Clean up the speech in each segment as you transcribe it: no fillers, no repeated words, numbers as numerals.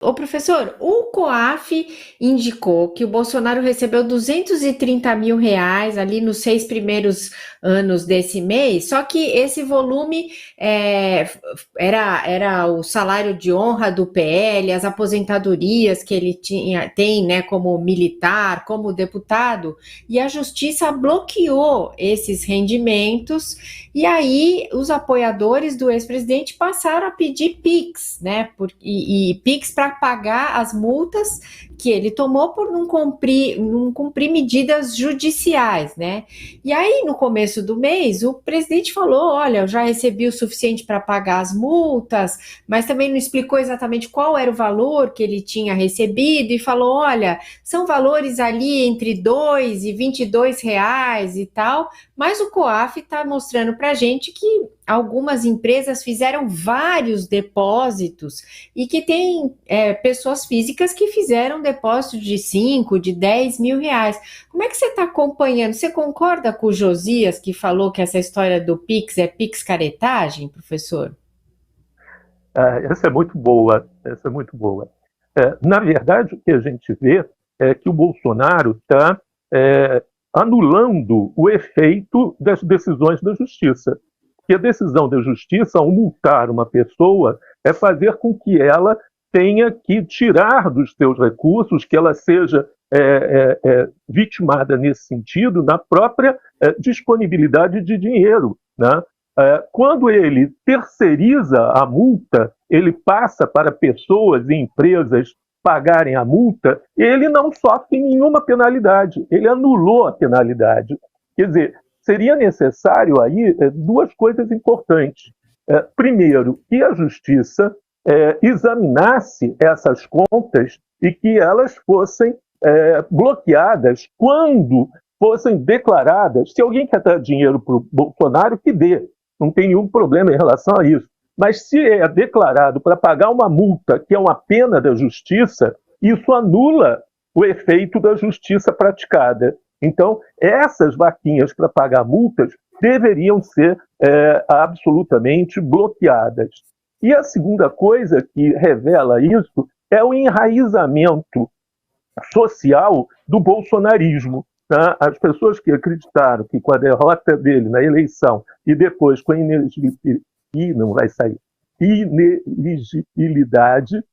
Ô, professor, o COAF indicou que o Bolsonaro recebeu 230 mil reais ali nos 6 primeiros anos desse mês, só que esse volume era o salário de honra do PL, as aposentadorias que ele tem, né, como militar, como deputado, e a justiça bloqueou esses rendimentos, e aí os apoiadores do ex-presidente passaram a pedir PIX, né, e PIX para pagar as multas que ele tomou por não cumprir medidas judiciais, né? E aí, no começo do mês, o presidente falou: olha, eu já recebi o suficiente para pagar as multas, mas também não explicou exatamente qual era o valor que ele tinha recebido e falou: olha, são valores ali entre 2 e 22 reais e tal, mas o COAF está mostrando para a gente que algumas empresas fizeram vários depósitos e que tem pessoas físicas que fizeram depósito de 5, de 10 mil reais. Como é que você está acompanhando? Você concorda com o Josias que falou que essa história do Pix é Pix caretagem, professor? Essa é muito boa, essa é muito boa. Na verdade, o que a gente vê é que o Bolsonaro está anulando o efeito das decisões da justiça. Porque a decisão da justiça, ao multar uma pessoa, é fazer com que ela tenha que tirar dos seus recursos, que ela seja vitimada nesse sentido, na própria disponibilidade de dinheiro, né? Quando ele terceiriza a multa, ele passa para pessoas e empresas pagarem a multa, ele não sofre nenhuma penalidade, ele anulou a penalidade. Quer dizer, seria necessário aí duas coisas importantes. Primeiro, que a justiça examinasse essas contas e que elas fossem bloqueadas quando fossem declaradas. Se alguém quer dar dinheiro para o Bolsonaro, que dê. Não tem nenhum problema em relação a isso. Mas se é declarado para pagar uma multa, que é uma pena da justiça, isso anula o efeito da justiça praticada. Então, essas vaquinhas para pagar multas deveriam ser absolutamente bloqueadas. E a segunda coisa que revela isso é o enraizamento social do bolsonarismo. Tá? As pessoas que acreditaram que com a derrota dele na eleição e depois com a inelegibilidade,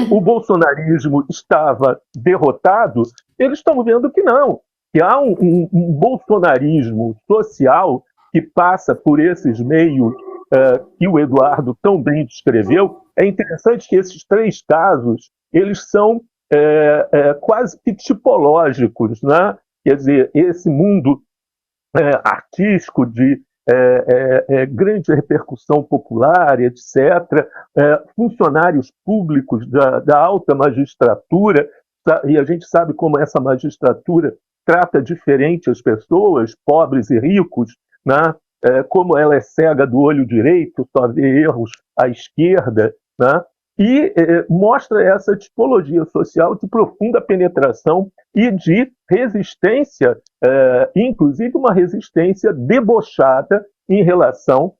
o bolsonarismo estava derrotado, eles estão vendo que não, que há um bolsonarismo social que passa por esses meios que o Eduardo tão bem descreveu. É interessante que esses três casos, eles são quase que tipológicos, né? Quer dizer, esse mundo artístico de grande repercussão popular, etc., funcionários públicos da alta magistratura, e a gente sabe como essa magistratura trata diferente as pessoas, pobres e ricos, né? Como ela é cega do olho direito, só vê erros à esquerda, né? E mostra essa tipologia social de profunda penetração e de resistência, inclusive uma resistência debochada em relação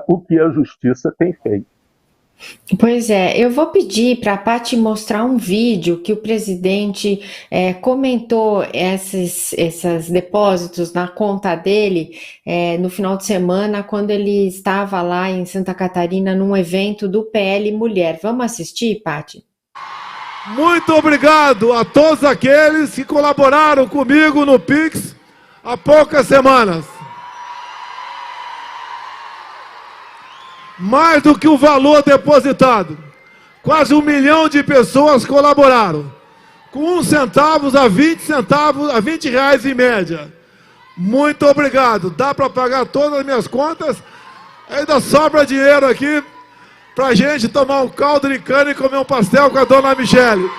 ao que a justiça tem feito. Pois é, eu vou pedir para a Paty mostrar um vídeo que o presidente comentou esses depósitos na conta dele no final de semana, quando ele estava lá em Santa Catarina num evento do PL Mulher. Vamos assistir, Paty? Muito obrigado a todos aqueles que colaboraram comigo no Pix há poucas semanas. Mais do que o valor depositado, quase 1 milhão de pessoas colaboraram, com 1 centavo a 20 centavos, a 20 reais em média. Muito obrigado, dá para pagar todas as minhas contas, ainda sobra dinheiro aqui para a gente tomar um caldo de cana e comer um pastel com a dona Michele.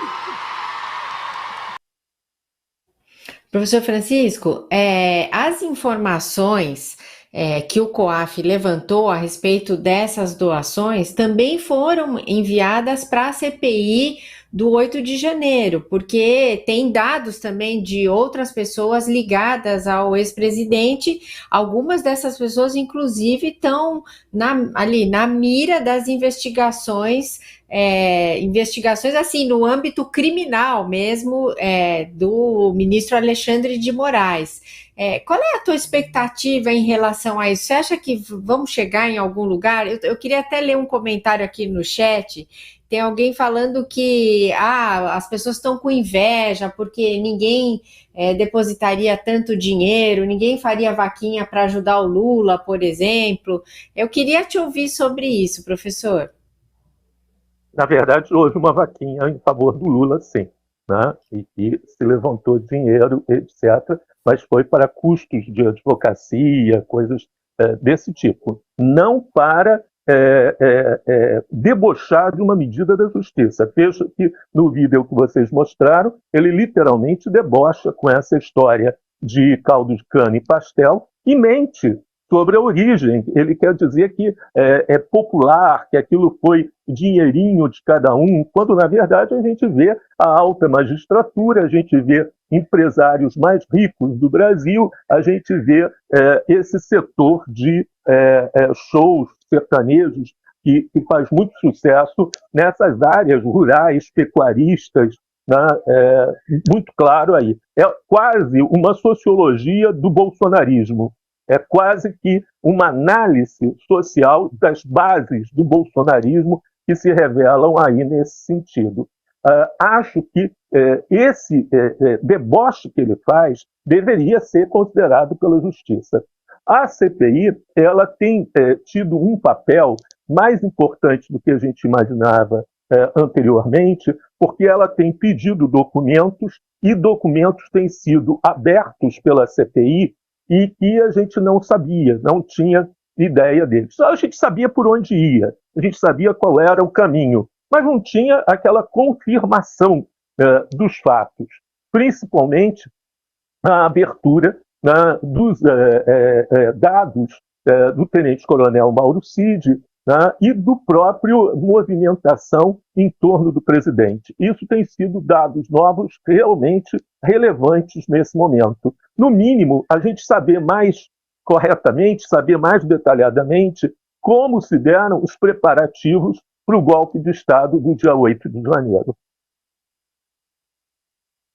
Professor Francisco, as informações que o COAF levantou a respeito dessas doações também foram enviadas para a CPI do 8 de janeiro, porque tem dados também de outras pessoas ligadas ao ex-presidente. Algumas dessas pessoas, inclusive, estão ali na mira das investigações, investigações assim, no âmbito criminal mesmo, do ministro Alexandre de Moraes. Qual é a tua expectativa em relação a isso? Você acha que vamos chegar em algum lugar? Eu queria até ler um comentário aqui no chat. Tem alguém falando que as pessoas estão com inveja porque ninguém depositaria tanto dinheiro, ninguém faria vaquinha para ajudar o Lula, por exemplo. Eu queria te ouvir sobre isso, professor. Na verdade, houve uma vaquinha em favor do Lula, sim, né? E se levantou dinheiro, etc., mas foi para custos de advocacia, coisas desse tipo. Não para debochar de uma medida da justiça. Veja que no vídeo que vocês mostraram, ele literalmente debocha com essa história de caldo de cana e pastel e mente sobre a origem. Ele quer dizer que é popular, que aquilo foi dinheirinho de cada um, quando na verdade a gente vê a alta magistratura, a gente vê empresários mais ricos do Brasil, a gente vê esse setor de shows sertanejos que faz muito sucesso nessas áreas rurais, pecuaristas, né, muito claro aí. É quase uma sociologia do bolsonarismo. É quase que uma análise social das bases do bolsonarismo que se revelam aí nesse sentido. Acho que esse deboche que ele faz deveria ser considerado pela justiça. A CPI ela tem tido um papel mais importante do que a gente imaginava anteriormente, porque ela tem pedido documentos e documentos têm sido abertos pela CPI e que a gente não sabia, não tinha ideia deles. Só a gente sabia por onde ia, a gente sabia qual era o caminho, mas não tinha aquela confirmação dos fatos, principalmente a abertura dos dados do tenente-coronel Mauro Cid e do próprio movimentação em torno do presidente. Isso tem sido dados novos realmente relevantes nesse momento. No mínimo, a gente saber mais corretamente, saber mais detalhadamente como se deram os preparativos para o golpe de Estado do dia 8 de janeiro.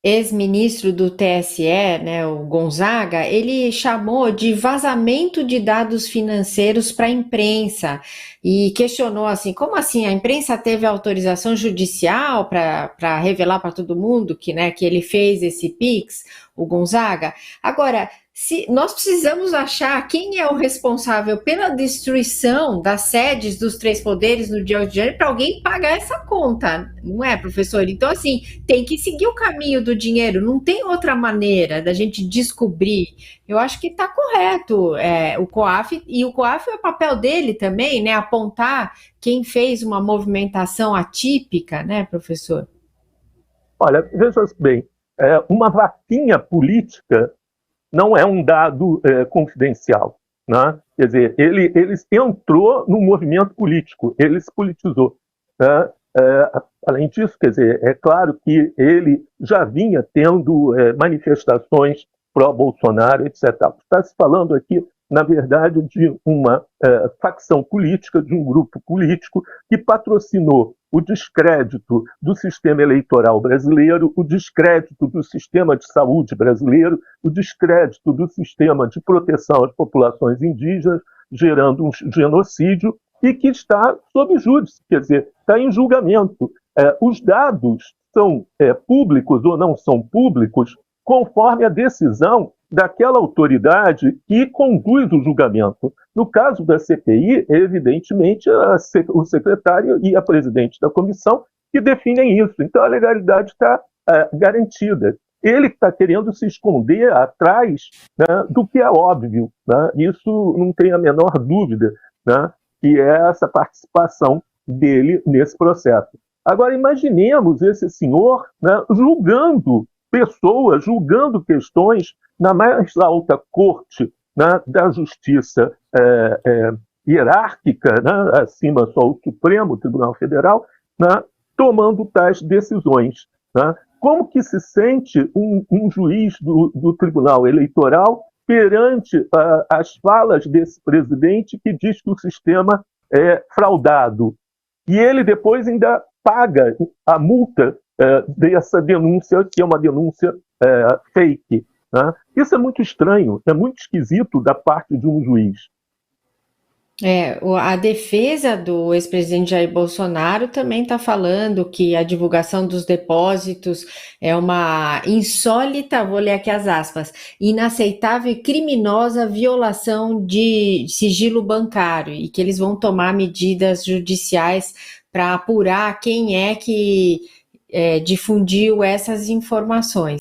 Ex-ministro do TSE, né, o Gonzaga, ele chamou de vazamento de dados financeiros para a imprensa e questionou assim, como assim a imprensa teve autorização judicial para revelar para todo mundo que ele fez esse Pix, o Gonzaga? Agora, se nós precisamos achar quem é o responsável pela destruição das sedes dos três poderes no dia 8 de janeiro para alguém pagar essa conta, não é, professor? Então, assim, tem que seguir o caminho do dinheiro, não tem outra maneira da gente descobrir. Eu acho que está correto o COAF, e o COAF é o papel dele também, né, apontar quem fez uma movimentação atípica, né, professor? Olha, veja bem, uma vaquinha política não é um dado confidencial, né? Quer dizer, ele entrou no movimento político, ele se politizou, né? Além disso, quer dizer, é claro que ele já vinha tendo manifestações pró-Bolsonaro, etc. Está se falando aqui, na verdade, de uma facção política, de um grupo político que patrocinou o descrédito do sistema eleitoral brasileiro, o descrédito do sistema de saúde brasileiro, o descrédito do sistema de proteção às populações indígenas, gerando um genocídio, e que está sob júdice, quer dizer, está em julgamento. Os dados são públicos ou não são públicos conforme a decisão daquela autoridade que conduz o julgamento. No caso da CPI, evidentemente, o secretário e a presidente da comissão que definem isso. Então, a legalidade está garantida. Ele está querendo se esconder atrás, né, do que é óbvio, né? Isso não tem a menor dúvida, né, que é essa participação dele nesse processo. Agora, imaginemos esse senhor, né, julgando pessoas, julgando questões na mais alta corte, né, da justiça hierárquica, né, acima só o Supremo Tribunal Federal, né, tomando tais decisões, né? Como que se sente um juiz do Tribunal Eleitoral perante as falas desse presidente que diz que o sistema é fraudado? E ele depois ainda paga a multa dessa denúncia, que é uma denúncia fake, né? Isso é muito estranho, é muito esquisito da parte de um juiz. A defesa do ex-presidente Jair Bolsonaro também está falando que a divulgação dos depósitos é uma insólita, vou ler aqui as aspas, inaceitável e criminosa violação de sigilo bancário e que eles vão tomar medidas judiciais para apurar quem é que difundiu essas informações.